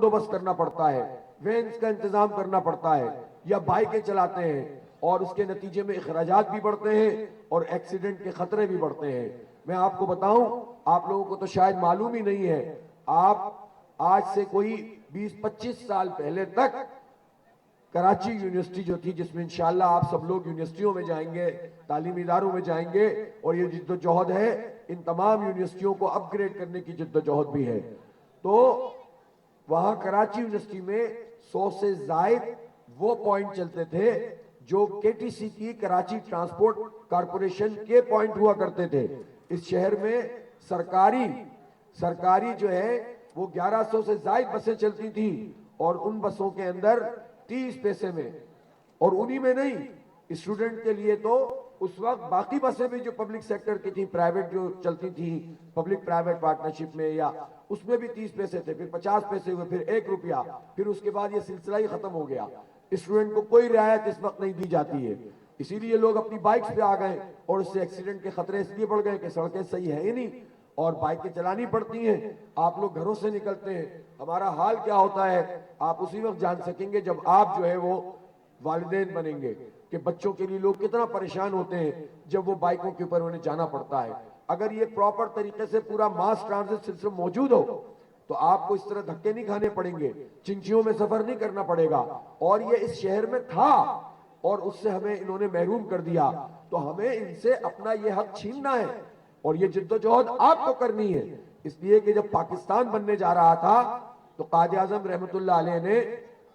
بندوبست کرنا پڑتا ہے، وینز کا انتظام کرنا پڑتا ہے، یا بائکیں چلاتے ہیں اور اس کے نتیجے میں اخراجات بھی بڑھتے ہیں اور ایکسیڈنٹ کے خطرے بھی بڑھتے ہیں۔ میں آپ کو بتاؤں، آپ لوگوں کو تو شاید معلوم ہی نہیں ہے، آپ آج سے کوئی 20-25 سال پہلے تک کراچی یونیورسٹی جو تھی، جس میں انشاءاللہ آپ سب لوگ یونیورسٹیوں میں جائیں گے، تعلیمی اداروں میں جائیں گے، اور یہ جد و جہد ہے، ان تمام یونیورسٹیوں کو اپ گریڈ کرنے کی جد و جہد بھی ہے، تو وہاں کراچی یونیورسٹی میں 100 سے زائد وہ پوائنٹ چلتے تھے جو کے ٹی سی کی کراچی ٹرانسپورٹ کارپوریشن کے پوائنٹ ہوا کرتے تھے۔ اس شہر میں سرکاری جو ہے وہ 1100 سے زائد بسیں چلتی تھیں، اور ان بسوں کے اندر 30 پیسے میں، اور انہی میں نہیں، اسٹوڈنٹ کے لیے تو اس وقت باقی بسیں بھی جو پبلک سیکٹر کی تھیں، پرائیویٹ جو چلتی تھیں پبلک پرائیویٹ پارٹنرشپ میں، یا اس میں بھی 30 پیسے تھے، پھر 50 پیسے ہوئے، پھر 1 روپیہ، پھر اس کے بعد یہ سلسلہ ہی ختم ہو گیا۔ اسٹوڈنٹ کو کوئی رعایت اس وقت نہیں دی جاتی ہے، اسی لیے لوگ اپنی بائکس پہ آ گئے، اور اس سے ایکسیڈنٹ کے خطرے اس لیے بڑھ گئے کہ سڑکیں صحیح ہے ہی نہیں، اور بائکیں چلانی پڑتی ہیں۔ آپ لوگ گھروں سے نکلتے ہیں، ہمارا حال کیا ہوتا ہے آپ اسی وقت جان سکیں گے جب آپ جو ہے وہ والدین بنیں گے، کہ بچوں کے لیے لوگ کتنا پریشان ہوتے ہیں جب وہ بائکوں کے اوپر انہیں جانا پڑتا ہے۔ اگر یہ پراپر طریقے سے پورا ماس ٹرانزٹ سسٹم موجود ہو تو آپ کو اس طرح دھکے نہیں کھانے پڑیں گے، چنچیوں میں سفر نہیں کرنا پڑے گا، اور یہ اس شہر میں تھا اور اس سے ہمیں انہوں نے محروم کر دیا، تو ہمیں ان سے اپنا یہ حق چھیننا ہے، اور یہ جد و جہد آپ کو کرنی ہے۔ اس لیے کہ جب پاکستان بننے جا رہا تھا تو قائد اعظم رحمت اللہ علیہ نے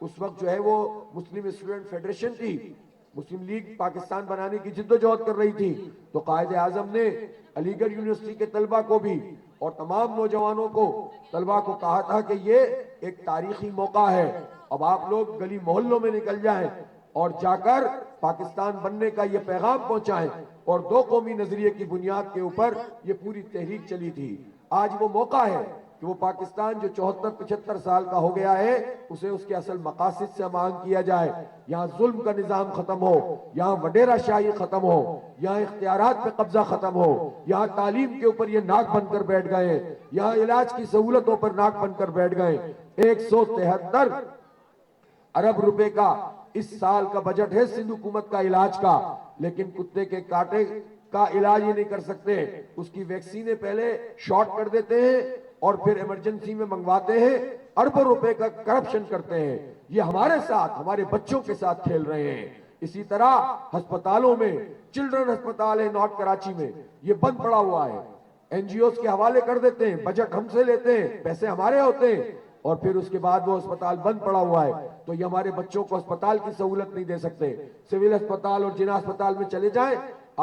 اس وقت جو ہے وہ مسلم اسٹوڈنٹ فیڈریشن تھی، مسلم لیگ پاکستان بنانے کی جد و جہد کر رہی تھی، تو قائد اعظم نے علی گڑھ یونیورسٹی کے طلبہ کو بھی اور تمام نوجوانوں کو طلبہ کو کہا تھا کہ یہ ایک تاریخی موقع ہے، اب آپ لوگ گلی محلوں میں نکل جائیں اور جا کر پاکستان بننے کا یہ پیغام پہنچائیں، اور دو قومی نظریے کی بنیاد کے اوپر یہ پوری تحریک چلی تھی۔ آج وہ موقع ہے کہ وہ پاکستان جو 74-75 سال کا ہو گیا ہے اسے اس کے اصل مقاصد سے آماہنگ کیا جائے، یہاں ظلم کا نظام ختم ہو، یہاں وڈیرہ شاہی ختم ہو، یہاں اختیارات پہ قبضہ ختم ہو، یہاں تعلیم کے اوپر یہ ناک بن کر بیٹھ گئے، یہاں علاج کی سہولتوں پر ناک بن کر بیٹھ گئے۔ 173 ارب روپے کا اس سال کا بجٹ ہے سندھ حکومت کا علاج کا، لیکن کتے کے کاٹے کا علاج ہی نہیں کر سکتے، اس کی ویکسینیں پہلے شارٹ کر دیتے ہیں اور پھر ایمرجنسی میں منگواتے ہیں، اربوں روپے کا کرپشن کرتے ہیں۔ یہ ہمارے ساتھ، ہمارے بچوں کے ساتھ کھیل رہے ہیں۔ اسی طرح ہسپتالوں میں، چلڈرن ہسپتال ہے نارتھ کراچی میں، یہ بند پڑا ہوا ہے، این جی اوز کے حوالے کر دیتے ہیں، بجٹ ہم سے لیتے ہیں، پیسے ہمارے ہوتے ہیں، اور پھر اس کے بعد وہ ہسپتال بند پڑا ہوا ہے، تو یہ ہمارے بچوں کو ہسپتال کی سہولت نہیں دے سکتے۔ سول ہسپتال اور جنا ہسپتال میں چلے جائیں،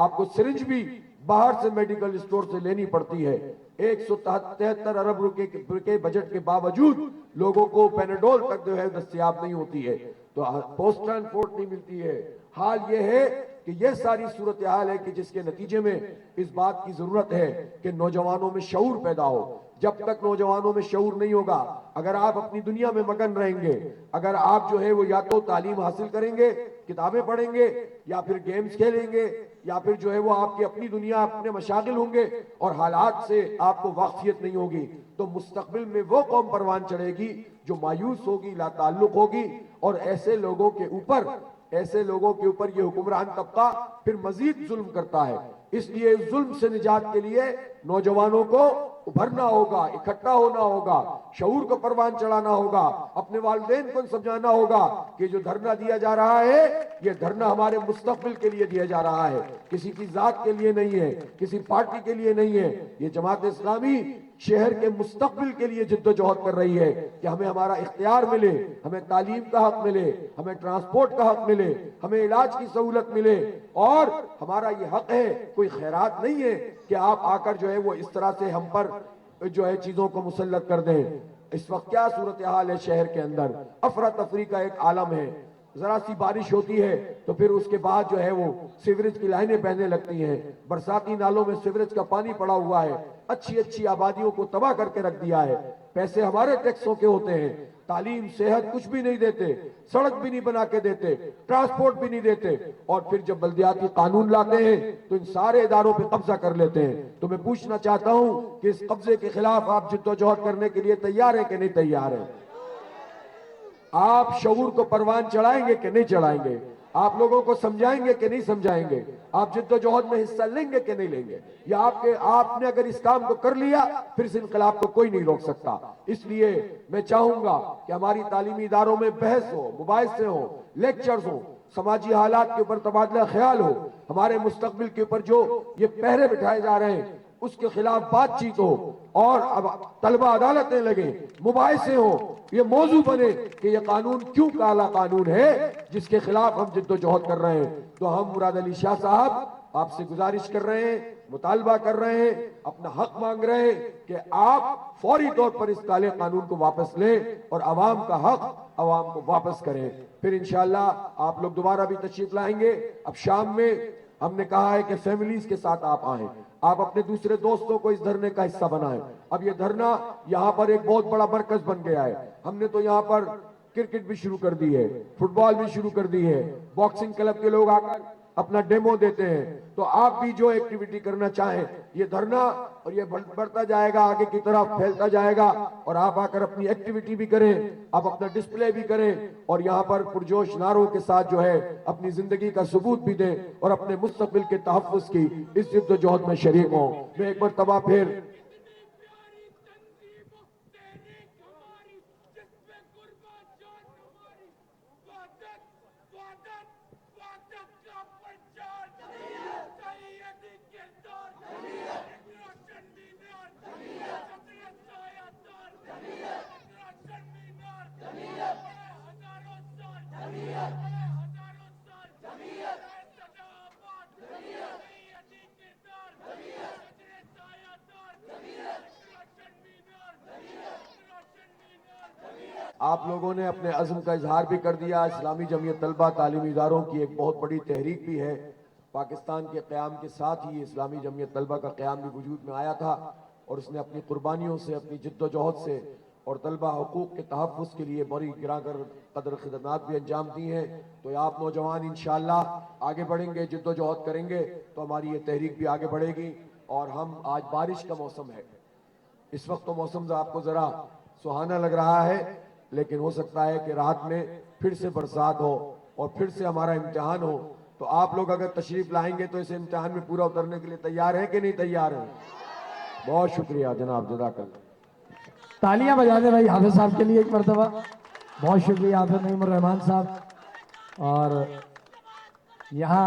آپ کو سرنج بھی باہر سے میڈیکل اسٹور سے لینی پڑتی ہے۔ 173 ارب روپے کے بجٹ کے باوجود لوگوں کو پیناڈول تک جو ہے دستیاب نہیں ہوتی ہے، تو پوسٹ ٹرانسپورٹ نہیں ملتی ہے۔ حال یہ ہے کہ یہ ساری صورتحال ہے کہ جس کے نتیجے میں اس بات کی ضرورت ہے کہ نوجوانوں میں شعور پیدا ہو۔ جب تک نوجوانوں میں شعور نہیں ہوگا، اگر آپ اپنی دنیا میں مگن رہیں گے، اگر آپ جو ہے وہ یا تو تعلیم حاصل کریں گے، کتابیں پڑھیں گے، یا پھر گیمز کھیلیں گے، یا پھر جو ہے وہ آپ کی اپنی دنیا اپنے مشاغل ہوں گے اور حالات سے آپ کو واقفیت نہیں ہوگی، تو مستقبل میں وہ قوم پروان چڑھے گی جو مایوس ہوگی، لا تعلق ہوگی، اور ایسے لوگوں کے اوپر یہ حکمران طبقہ پھر مزید ظلم کرتا ہے۔ اس لیے ظلم سے نجات کے لیے نوجوانوں کو ابھرنا ہوگا، اکٹھا ہونا ہوگا، شعور کو پروان چڑھانا ہوگا، اپنے والدین کو سمجھانا ہوگا کہ جو دھرنا دیا جا رہا ہے یہ دھرنا ہمارے مستقبل کے لیے دیا جا رہا ہے، کسی کی ذات کے لیے نہیں ہے، کسی پارٹی کے لیے نہیں ہے۔ یہ جماعت اسلامی شہر کے مستقبل کے لیے جد و جہد کر رہی ہے کہ ہمیں ہمارا اختیار ملے، ہمیں تعلیم کا حق ملے، ہمیں ٹرانسپورٹ کا حق ملے، ہمیں علاج کی سہولت ملے، اور ہمارا یہ حق ہے، کوئی خیرات نہیں ہے کہ آپ آ کر جو ہے وہ اس طرح سے ہم پر جو ہے چیزوں کو مسلط کر دیں۔ اس وقت کیا صورتحال ہے شہر کے اندر، افراتفری کا ایک عالم ہے، ذرا سی بارش ہوتی ہے تو پھر اس کے بعد جو ہے وہ سیوریج کی لائنیں بہنے لگتی ہیں، برساتی نالوں میں سیوریج کا پانی پڑا ہوا ہے، اچھی آبادیوں کو تباہ کر کے رکھ دیا ہے، پیسے ہمارے ٹیکسوں کے ہوتے ہیں، تعلیم صحت کچھ بھی نہیں دیتے، سڑک بھی نہیں بنا کے دیتے، ٹرانسپورٹ بھی نہیں دیتے، اور پھر جب بلدیاتی قانون لاتے ہیں تو ان سارے اداروں پہ قبضہ کر لیتے ہیں۔ تو میں پوچھنا چاہتا ہوں کہ اس قبضے کے خلاف آپ جد و جہد کرنے کے لیے تیار ہیں کہ نہیں تیار ہیں؟ آپ شعور کو پروان چڑھائیں گے کہ نہیں چڑھائیں گے؟ آپ لوگوں کو سمجھائیں گے کہ نہیں سمجھائیں گے؟ آپ جد و جہد میں حصہ لیں گے کہ نہیں لیں گے؟ یا آپ نے اگر اس کام کو کر لیا پھر اس انقلاب کو کوئی نہیں روک سکتا۔ اس لیے میں چاہوں گا کہ ہماری تعلیمی اداروں میں بحث ہو، مباحثے ہوں، لیکچرز ہوں، سماجی حالات کے اوپر تبادلہ خیال ہو، ہمارے مستقبل کے اوپر جو یہ پہرے بٹھائے جا رہے ہیں اس کے خلاف بات چیت ہو، اور اب طلبہ عدالتیں لگیں، مباحثے ہوں، یہ موضوع بنے کہ یہ قانون کیوں کالا قانون ہے جس کے خلاف ہم جد و جہد کر رہے ہیں۔ تو ہم مراد علی شاہ صاحب آپ سے گزارش کر رہے ہیں، مطالبہ کر رہے ہیں، اپنا حق مانگ رہے ہیں کہ آپ فوری طور پر اس کالے قانون کو واپس لیں اور عوام کا حق عوام کو واپس کریں۔ پھر انشاءاللہ آپ لوگ دوبارہ بھی تشریف لائیں گے۔ اب شام میں ہم نے کہا ہے کہ فیملیز کے ساتھ آپ آئیں، آپ اپنے دوسرے دوستوں کو اس دھرنے کا حصہ بنائیں۔ اب یہ دھرنا یہاں پر ایک بہت بڑا مرکز بن گیا ہے۔ ہم نے تو یہاں پر کرکٹ بھی شروع کر دی ہے، فٹ بال بھی شروع کر دی ہے، باکسنگ کلب کے لوگ آ کر اپنا ڈیمو دیتے ہیں۔ تو آپ بھی جو ایکٹیویٹی کرنا چاہیں، یہ دھرنا اور یہ بڑھتا جائے گا، آگے کی طرف پھیلتا جائے گا، اور آپ آ کر اپنی ایکٹیویٹی بھی کریں، آپ اپنا ڈسپلے بھی کریں، اور یہاں پر پرجوش نعروں کے ساتھ جو ہے اپنی زندگی کا ثبوت بھی دیں اور اپنے مستقبل کے تحفظ کی اس جد و جہد میں شریک ہوں۔ میں ایک مرتبہ پھر آپ لوگوں نے اپنے عزم کا اظہار بھی کر دیا۔ اسلامی جمعیت طلبہ تعلیمی اداروں کی ایک بہت بڑی تحریک بھی ہے۔ پاکستان کے قیام کے ساتھ ہی اسلامی جمعیت طلبہ کا قیام بھی وجود میں آیا تھا، اور اس نے اپنی قربانیوں سے، اپنی جد و جہد سے اور طلبہ حقوق کے تحفظ کے لیے بڑی گراں قدر خدمات بھی انجام دی ہیں۔ تو آپ نوجوان انشاءاللہ آگے بڑھیں گے، جد و جہد کریں گے تو ہماری یہ تحریک بھی آگے بڑھے گی۔ اور ہم آج بارش کا موسم ہے، اس وقت تو موسم آپ کو ذرا سہانا لگ رہا ہے، لیکن ہو سکتا ہے کہ رات میں پھر سے برسات ہو اور پھر سے ہمارا امتحان ہو۔ تو آپ لوگ اگر تشریف لائیں گے تو اس امتحان میں پورا اترنے کے لیے تیار ہیں کہ نہیں تیار ہیں؟ بہت شکریہ جناب، جزاک اللہ۔ تالیاں بجا دیں بھائی حافظ صاحب کے لیے ایک مرتبہ۔ بہت شکریہ حافظ نعیم الرحمان صاحب۔ اور یہاں